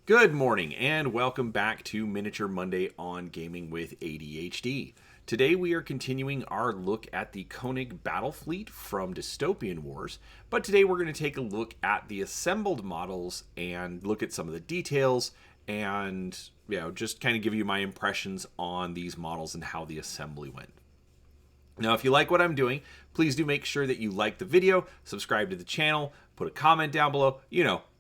Good morning and welcome back to Miniature Monday on Gaming with ADHD. Today we are continuing our look at the Konig Battle Fleet from Dystopian Wars, but today we're going to take a look at the assembled models and look at some of the details and just kind of give you my impressions on these models and how the assembly went. Now, if you like what I'm doing, please do make sure that you like the video, subscribe to the channel, put a comment down below,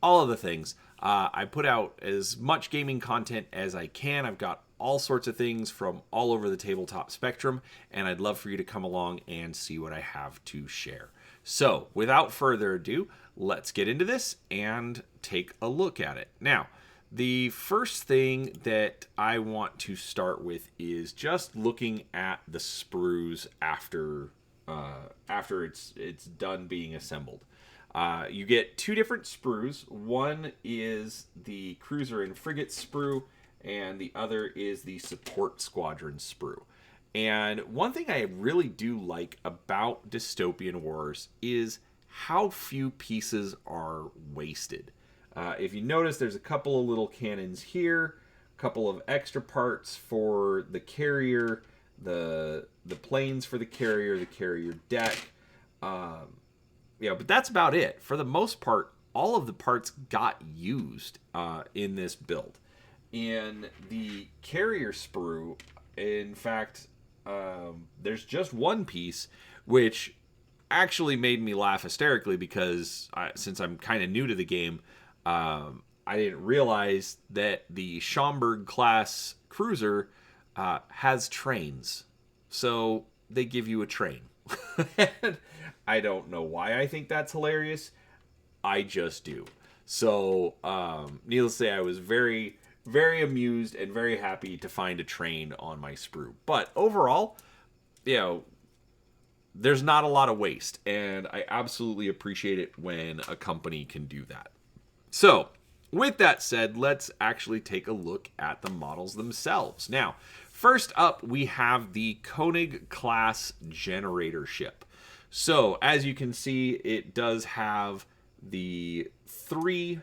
all of the things. I put out as much gaming content as I can. I've got all sorts of things from all over the tabletop spectrum, and I'd love for you to come along and see what I have to share. So, without further ado, let's get into this and take a look at it. Now, the first thing that I want to start with is just looking at the sprues after it's done being assembled. You get two different sprues. One is the cruiser and frigate sprue, and the other is the support squadron sprue. And one thing I really do like about Dystopian Wars is how few pieces are wasted. If you notice, there's a couple of little cannons here, a couple of extra parts for the carrier, the planes for the carrier deck. But that's about it. For the most part, all of the parts got used in this build. In the carrier sprue, in fact, there's just one piece, which actually made me laugh hysterically because since I'm kind of new to the game, I didn't realize that the Schomburg class cruiser has trains. So they give you a train. I don't know why I think that's hilarious. I just do. So, needless to say, I was very, very amused and very happy to find a train on my sprue. But overall, there's not a lot of waste, and I absolutely appreciate it when a company can do that. So, with that said, let's actually take a look at the models themselves. Now, first up, we have the Konig class generator ship. So, as you can see, it does have the 3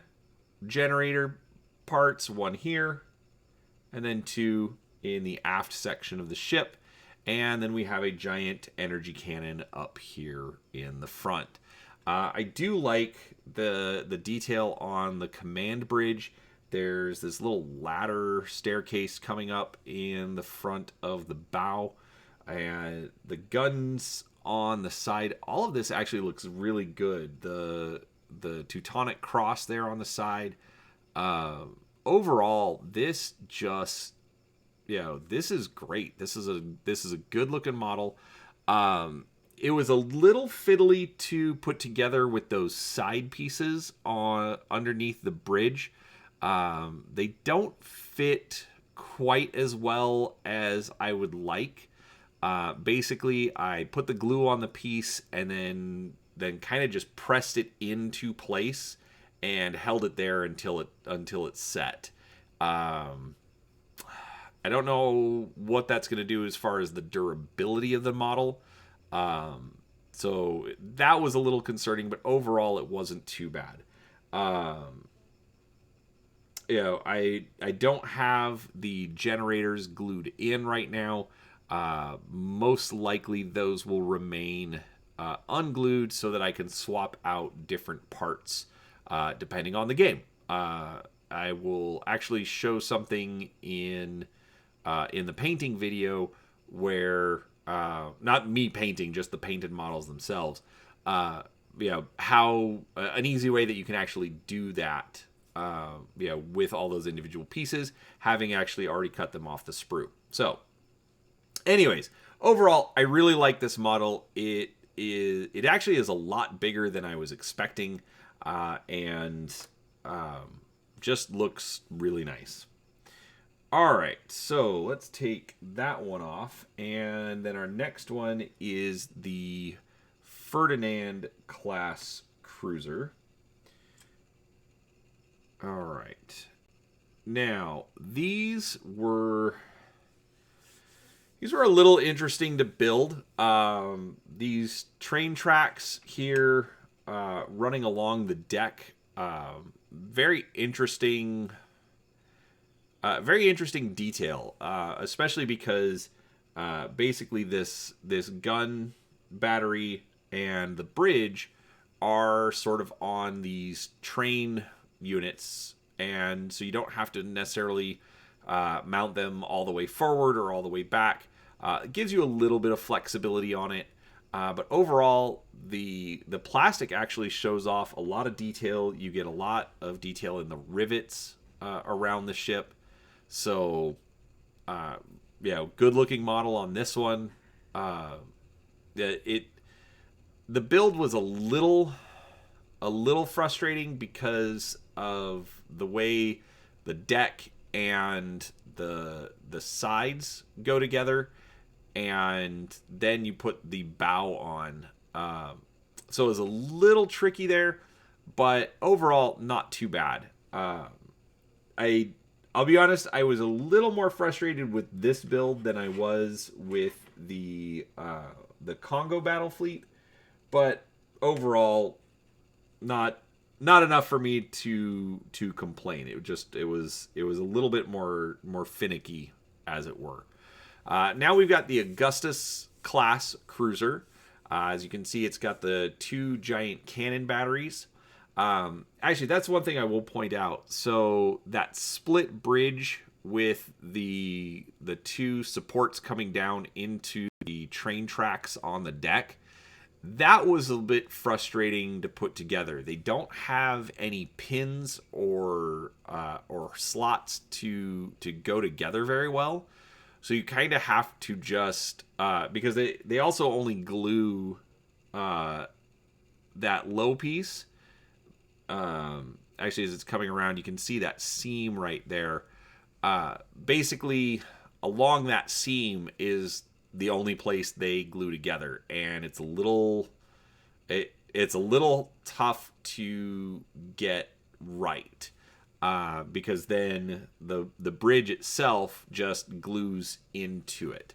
generator parts, one here, and then 2 in the aft section of the ship. And then we have a giant energy cannon up here in the front. I do like the detail on the command bridge. There's this little ladder staircase coming up in the front of the bow. And the guns on the side, all of this actually looks really good. The Teutonic cross there on the side. Overall, this just, this is great. This is a good looking model. It was a little fiddly to put together with those side pieces underneath the bridge. They don't fit quite as well as I would like. Basically, I put the glue on the piece and then kind of just pressed it into place and held it there until it's set. I don't know what that's going to do as far as the durability of the model. So that was a little concerning, but overall it wasn't too bad. I don't have the generators glued in right now. Most likely those will remain unglued so that I can swap out different parts depending on the game. I will actually show something in the painting video where not me painting, just the painted models themselves. How an easy way that you can actually do that. With all those individual pieces, having actually already cut them off the sprue. So, anyways, overall, I really like this model. It actually is a lot bigger than I was expecting, and just looks really nice. All right, so let's take that one off, and then our next one is the Ferdinand class cruiser. All right. Now, these were a little interesting to build. These train tracks here running along the deck, very interesting very interesting detail, especially because basically this gun battery and the bridge are sort of on these train units, and so you don't have to necessarily mount them all the way forward or all the way back. It gives you a little bit of flexibility on it, but overall, the plastic actually shows off a lot of detail. You get a lot of detail in the rivets around the ship. So, good looking model on this one. The build was a little frustrating because of the way the deck and the sides go together, and then you put the bow on. So it was a little tricky there, but overall not too bad. I'll be honest, I was a little more frustrated with this build than I was with the Congo battle fleet, but overall not enough for me to complain. It was a little bit more finicky, as it were. Now we've got the Augustus class cruiser. As you can see, it's got the 2 giant cannon batteries. Actually, that's one thing I will point out. So that split bridge with the 2 supports coming down into the train tracks on the deck, that was a bit frustrating to put together. They don't have any pins or slots to go together very well. So you kind of have to just because they also only glue that low piece. Actually, as it's coming around, you can see that seam right there. Basically, along that seam is the only place they glue together, and it's a little tough to get right. Because then the bridge itself just glues into it.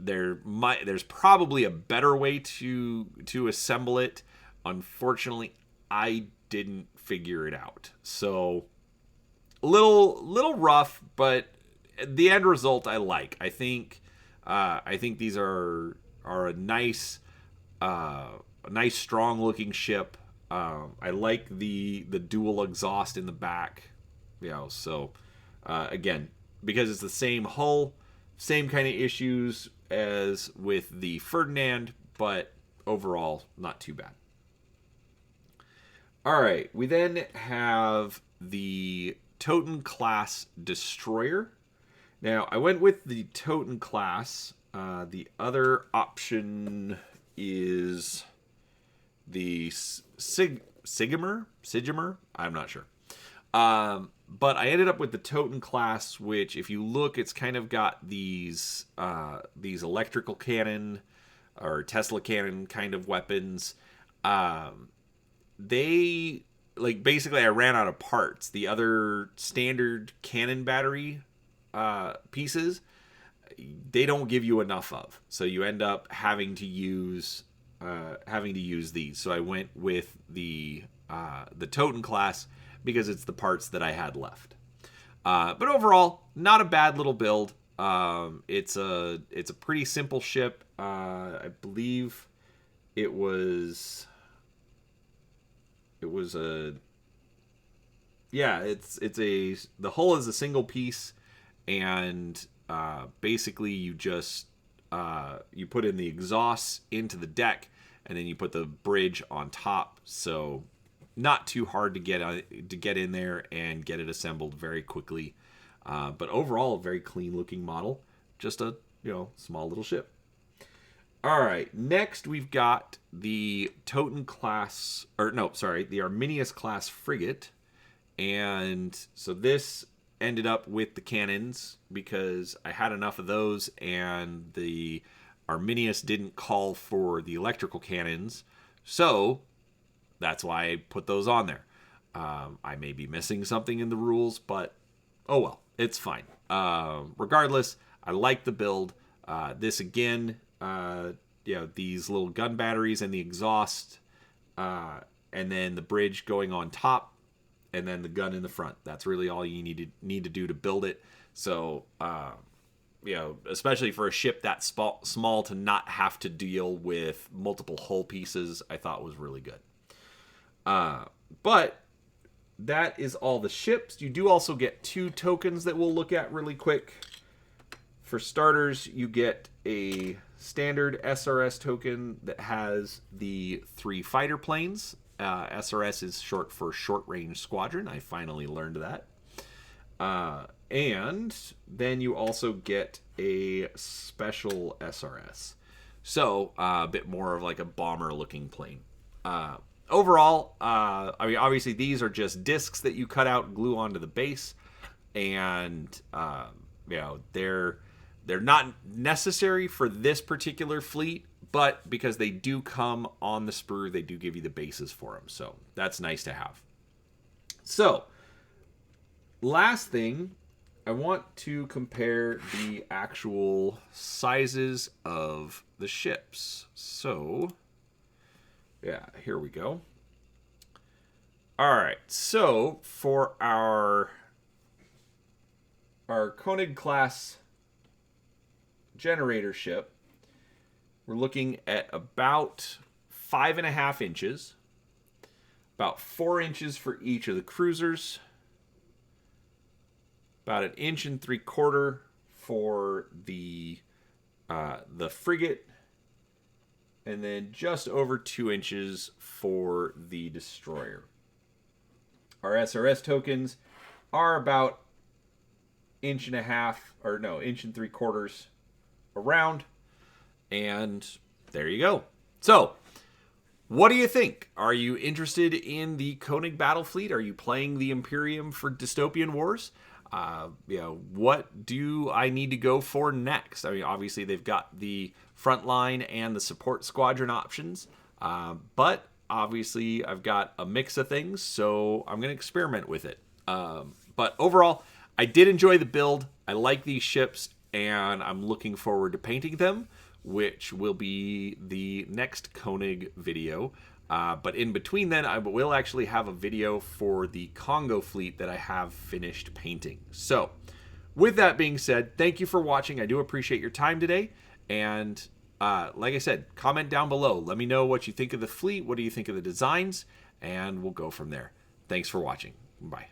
There's probably a better way to assemble it. Unfortunately, I didn't figure it out. So a little rough, but the end result I like. I think these are a nice strong looking ship. I like the dual exhaust in the back, so again, because it's the same hull, same kind of issues as with the Ferdinand, but overall not too bad. All right, we then have the Totem class destroyer. Now I went with the Totem class. The other option is the Sigimer? I'm not sure. But I ended up with the Totem class, which, if you look, it's kind of got these electrical cannon or Tesla cannon kind of weapons. They, like, basically I ran out of parts. The other standard cannon battery pieces, they don't give you enough of. So you end up having to use these. So I went with the Totem class because it's the parts that I had left. But overall, not a bad little build. It's a pretty simple ship. I believe it was the hull is a single piece, and basically you just you put in the exhausts into the deck, and then you put the bridge on top. So not too hard to get in there and get it assembled very quickly. But overall, a very clean looking model. Just a small little ship. All right, next we've got the Totem class, the Arminius class frigate. And so this ended up with the cannons because I had enough of those, and the Arminius didn't call for the electrical cannons. So that's why I put those on there. I may be missing something in the rules, but oh well, it's fine. Regardless, I like the build. This again, these little gun batteries and the exhaust, and then the bridge going on top. and then the gun in the front. That's really all you need to do to build it. So, especially for a ship that small to not have to deal with multiple hull pieces, I thought was really good. But that is all the ships. You do also get 2 tokens that we'll look at really quick. For starters, you get a standard SRS token that has the 3 fighter planes. SRS is short for Short Range Squadron. I finally learned that. And then you also get a special SRS. So, a bit more of like a bomber-looking plane. Overall, obviously these are just discs that you cut out and glue onto the base. And, they're not necessary for this particular fleet, but because they do come on the sprue, they do give you the bases for them. So that's nice to have. So, last thing, I want to compare the actual sizes of the ships. So, yeah, here we go. All right, so for our Konig class generator ship, we're looking at about 5.5 inches, about 4 inches for each of the cruisers, about 1.75 inches for the frigate, and then just over 2 inches for the destroyer. Our SRS tokens are about 1.5 inches around, and there you go. So, what do you think? Are you interested in the Konig battle fleet? Are you playing the Imperium for Dystopian Wars? What do I need to go for next? I mean, obviously they've got the frontline and the support squadron options, but obviously I've got a mix of things, so I'm going to experiment with it. But overall, I did enjoy the build. I like these ships, and I'm looking forward to painting them, which will be the next Konig video. But in between then, I will actually have a video for the Congo fleet that I have finished painting. So, with that being said, thank you for watching. I do appreciate your time today. And like I said, comment down below. Let me know what you think of the fleet. What do you think of the designs? And we'll go from there. Thanks for watching. Bye.